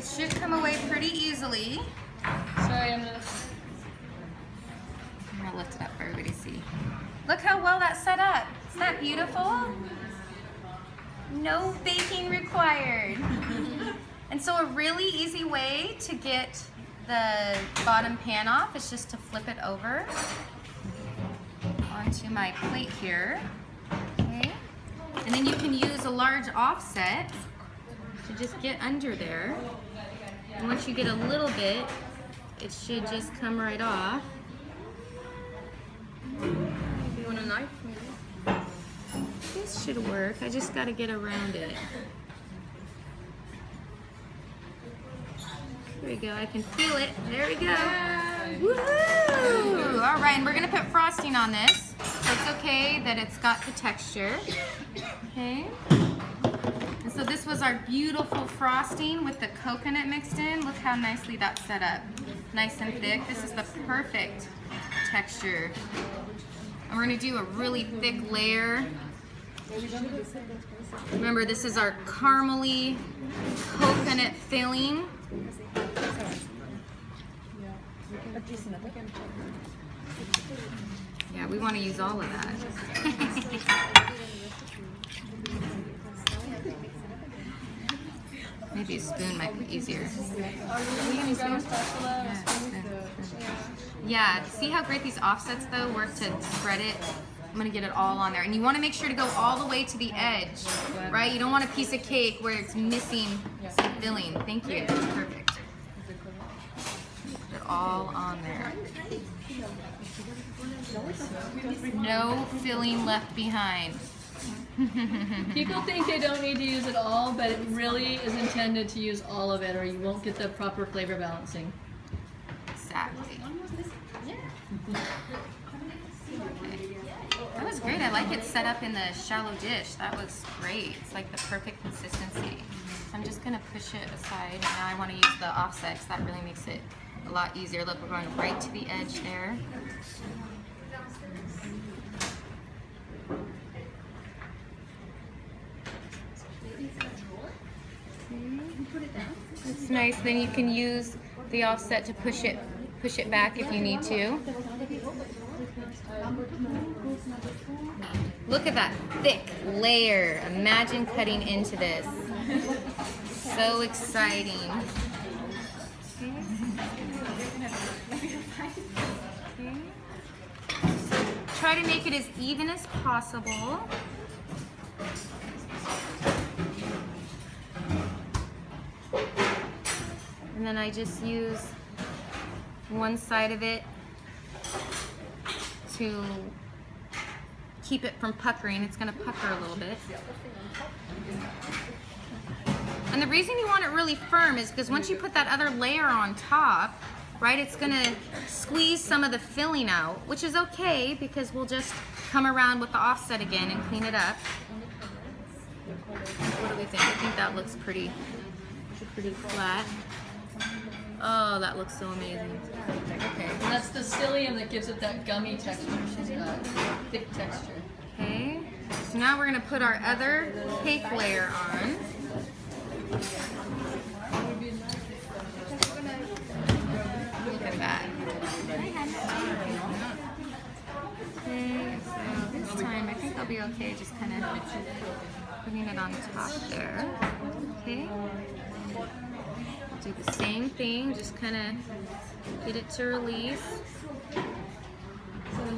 It should come away pretty easily. Sorry, I'm gonna lift it up for everybody to see. Look how well that's set up. Isn't that beautiful? No baking required. And so a really easy way to get the bottom pan off is just to flip it over onto my plate here. Okay. And then you can use a large offset to just get under there. And once you get a little bit, it should just come right off. You want a knife? Maybe? This should work. I just got to get around it. There we go. I can feel it. There we go. Woohoo! All right, and we're going to put frosting on this. So it's okay that it's got the texture. Okay. And so this was our beautiful frosting with the coconut mixed in. Look how nicely that's set up. Nice and thick. This is the perfect texture. And we're going to do a really thick layer. Remember, this is our caramely coconut filling. Yeah, we want to use all of that. Maybe a spoon might be easier. Yeah, see how great these offsets though work to spread it? I'm gonna get it all on there. And you wanna make sure to go all the way to the edge, right? You don't want a piece of cake where it's missing some filling. Thank you, that's perfect. Put it all on there. No filling left behind. People think they don't need to use it all, but it really is intended to use all of it or you won't get the proper flavor balancing. Exactly. That was great. I like it set up in the shallow dish. That was great. It's like the perfect consistency. So I'm just going to push it aside. Now I want to use the offset because that really makes it a lot easier. Look, we're going right to the edge there. It's nice. Then you can use the offset to push it back if you need to. Look at that thick layer. Imagine cutting into this. So exciting. Okay. So try to make it as even as possible. And then I just use one side of it to keep it from puckering. It's going to pucker a little bit. And the reason you want it really firm is because once you put that other layer on top, right, it's going to squeeze some of the filling out, which is okay because we'll just come around with the offset again and clean it up. What do we think? I think that looks pretty flat. Oh, that looks so amazing. Okay. And that's the psyllium that gives it that gummy texture. She's got thick texture. Okay. So now we're going to put our other cake layer on. Look at that. Okay, so this time I think I'll be okay just kind of putting it on top there. Okay. Do the same thing, just kind of get it to release. I'm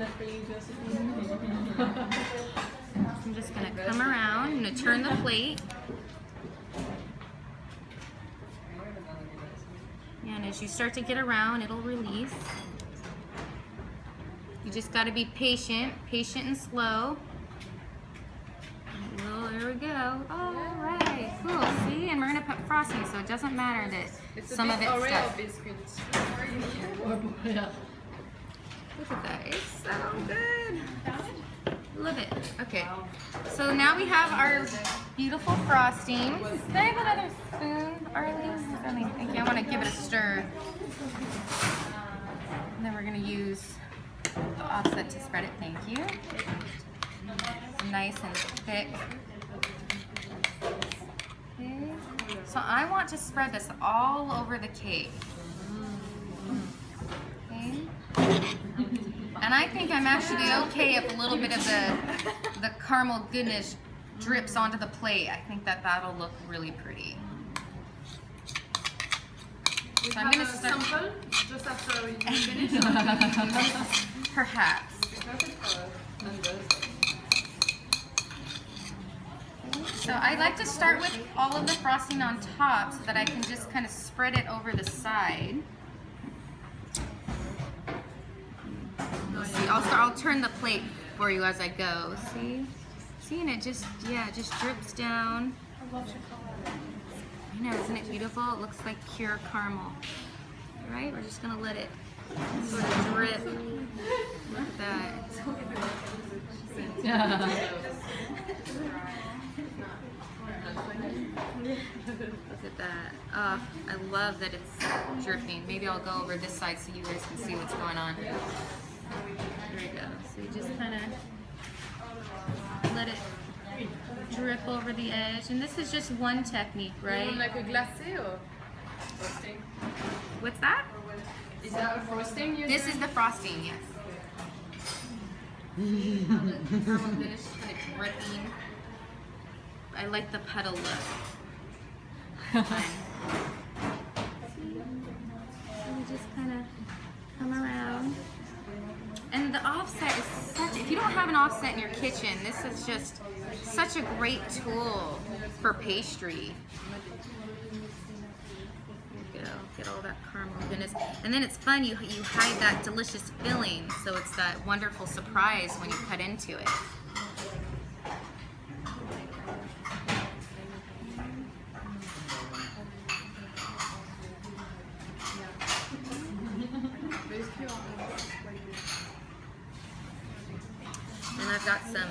just going to come around, I'm going to turn the plate. And as you start to get around, it'll release. You just got to be patient and slow. Well, there we go. All right, cool. See, and we're gonna put frosting, so it doesn't matter that some of it's stuck. Biscuits. Yeah. Look at that, it's so good. Love it. Okay, so now we have our beautiful frosting. Can I have another spoon, Arlene? Thank you. I want to give it a stir. And then we're gonna use the offset to spread it. Thank you. Nice and thick. Okay. So I want to spread this all over the cake. Okay. And I think I'm actually okay if a little bit of the caramel goodness drips onto the plate. I think that that'll look really pretty. So I'm gonna start. Sample just after you finish. Perhaps. So I like to start with all of the frosting on top so that I can just kind of spread it over the side. See, I'll turn the plate for you as I go. See, and it just drips down. I know, isn't it beautiful? It looks like pure caramel. Right? We're just gonna let it sort of drip. Look at that. Look at that. Oh, I love that it's dripping. Maybe I'll go over this side so you guys can see what's going on. Here we go. So you just kind of let it drip over the edge. And this is just one technique, right? Like a glacé or frosting? What's that? Is that a frosting you This is the frosting, yes. How the caramel finish is kind of dripping. I like the petal look. So we just kind of come around. And the offset is such, if you don't have an offset in your kitchen, this is just such a great tool for pastry. There you go, get all that caramel goodness. And then it's fun, you hide that delicious filling, so it's that wonderful surprise when you cut into it. And I've got some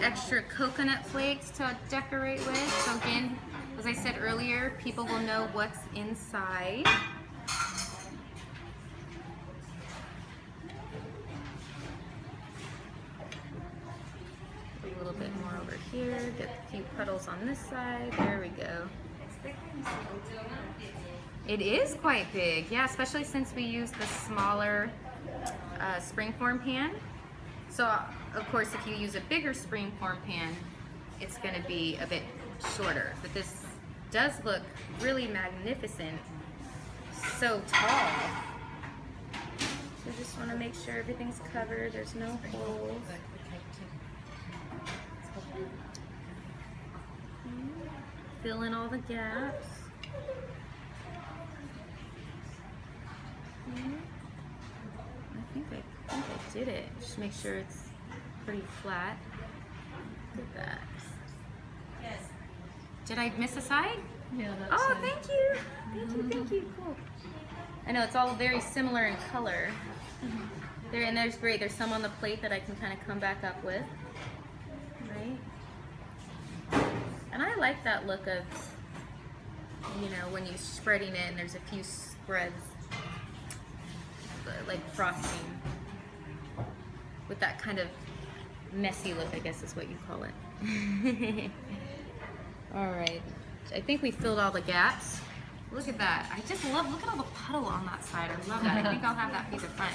extra coconut flakes to decorate with. So again, as I said earlier, people will know what's inside. A little bit more over here. Get a few puddles on this side. There we go. It is quite big, yeah, especially since we use the smaller springform pan. So, of course, if you use a bigger springform pan, it's going to be a bit shorter. But this does look really magnificent. So tall. So just want to make sure everything's covered. There's no holes. Fill in all the gaps. I think I did it. Just make sure it's pretty flat. Look at that. Yes. Did I miss a side? Yeah, that's Oh, thank you. Thank you. Cool. I know it's all very similar in color. And there's great. There's some on the plate that I can kind of come back up with. Right? And I like that look of, you know, when you're spreading it and there's a few spreads, like frosting, with that kind of messy look, I guess is what you call it. All right, I think we filled all the gaps. Look at that. I just love, look at all the puddle on that side. I love that. I think I'll have that be the front.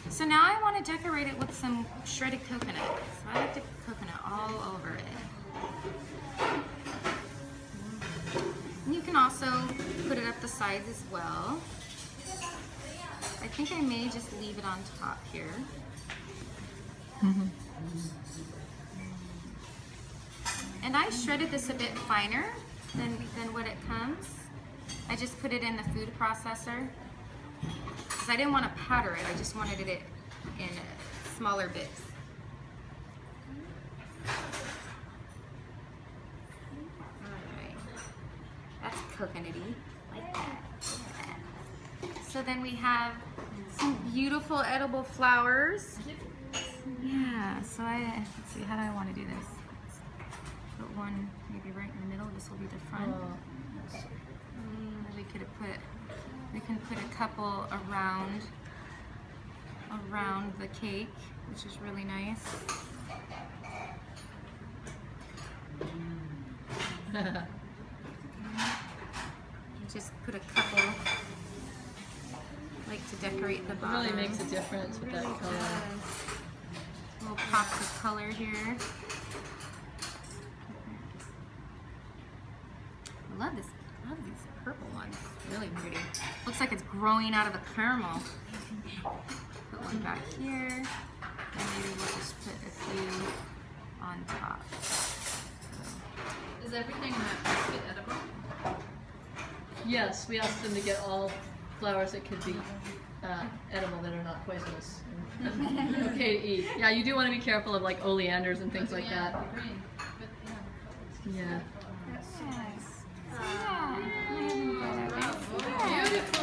So now I want to decorate it with some shredded coconut. So I like to put coconut all over it. And you can also put it up the sides as well. I think I may just leave it on top here. And I shredded this a bit finer than what it comes. I just put it in the food processor because I didn't want to powder it. I just wanted it in smaller bits. Alright, that's coconutty, like that. So then we have some beautiful edible flowers. Yeah, so let's see, how do I want to do this? Put one maybe right in the middle. This will be the front. We can put a couple around the cake, which is really nice. just put a couple, like to decorate the It bottom. really makes a difference with that color. Little pops of color here. I love this. I love these purple ones. Really pretty. Looks like it's growing out of the caramel. Put one back here, and maybe we'll just put a few on top. Is everything in that basket edible? Yes, we asked them to get all flowers that could be edible that are not poisonous. And okay to eat. Yeah, you do want to be careful of like oleanders and things like that. Green. But yeah, Yeah. Yes. Yeah. beautiful.